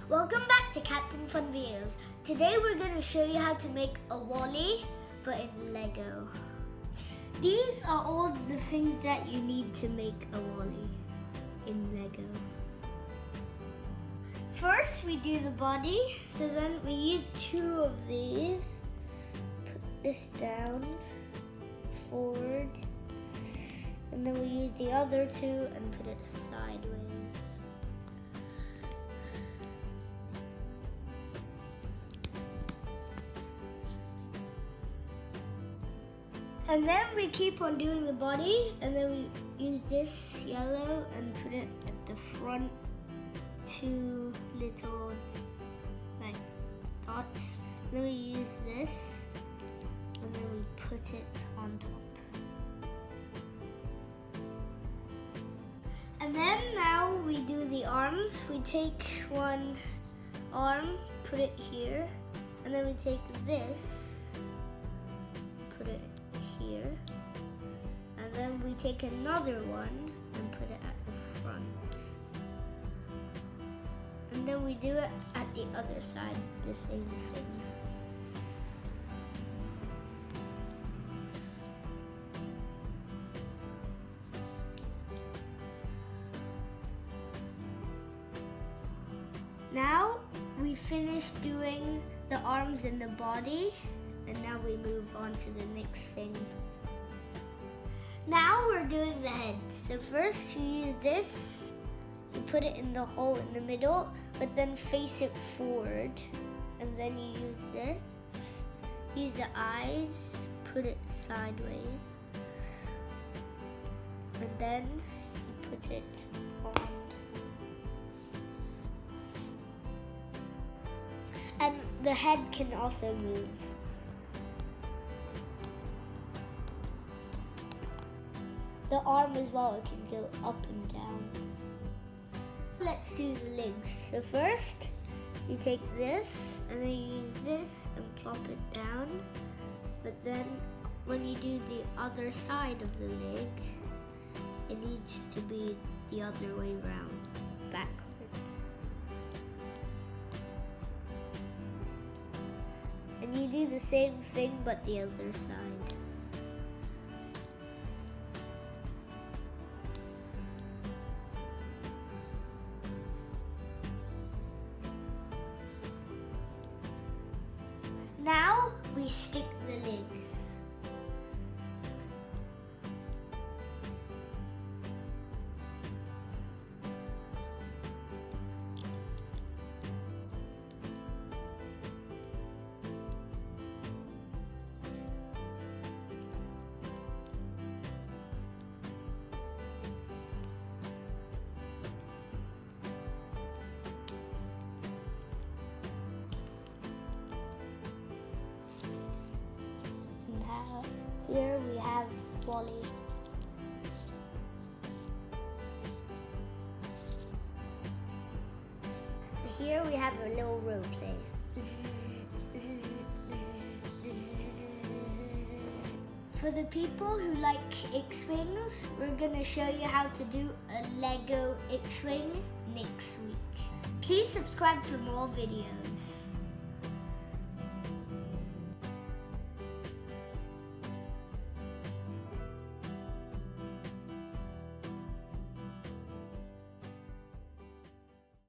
Welcome back to Captain Fun Videos. Today we're going to show you how to make a WALL-E, but in Lego. These are all the things that you need to make a WALL-E in Lego. First we do the body, so then we use two of these. Put this down, forward, and then we use the other two and put it sideways. And then we keep on doing the body, and then we use this yellow and put it at the front, two little like dots. And then we use this, and then we put it on top. And then now we do the arms. We take one arm, put it here, and then we take this, put it here, and then we take another one and put it at the front, and then we do it at the other side, the same thing. Now we finished doing the arms and the body, and now we move on to the next thing. Now we're doing the head. So first you use this, you put it in the hole in the middle, but then face it forward. And then you use this, use the eyes, put it sideways. And then you put it on. And the head can also move. The arm as well, it can go up and down. Let's do the legs. So first, you take this, and then you use this and plop it down. But then, when you do the other side of the leg, it needs to be the other way around, backwards. And you do the same thing, but the other side. Now we stick the legs. Here we have WALL-E. Here we have a little role play. For the people who like X-Wings, we're gonna show you how to do a Lego X-Wing next week. Please subscribe for more videos.